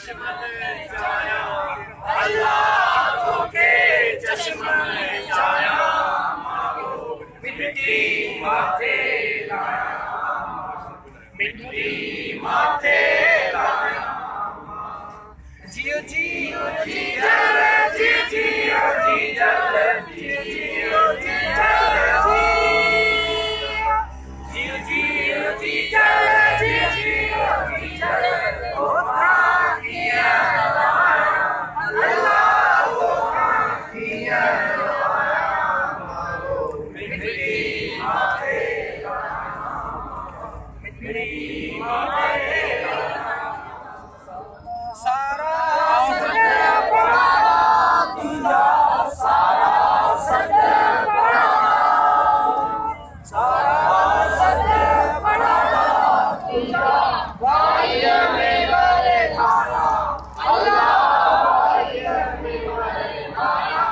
चश्मन जाया अल्लाह के चश्मन जाया मिट्टी माथे लाया मिट्टी माथे लाया जियो जियो जी जल जी जियो जी जल जियो जियो जी जल जियो जियो जी जल जियो जियो जी जल ओ किया अल्लाह ओ किया मिट्टी माथे मिट्टी माथे सारा सत्य बड़ा तुझा सारा सत्य बड़ा सारा सत्य बड़ा तुझा भाई मेरा रे थारा अल्लाह भाई मेरा रे थारा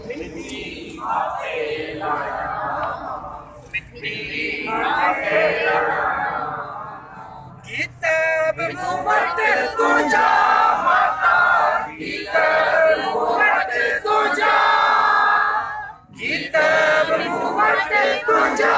मिट्टी माथे लाया मिट्टी माथे लाया किताब मुमत तुझा माता किताब मुमत तुझा किताब मुमत तुझा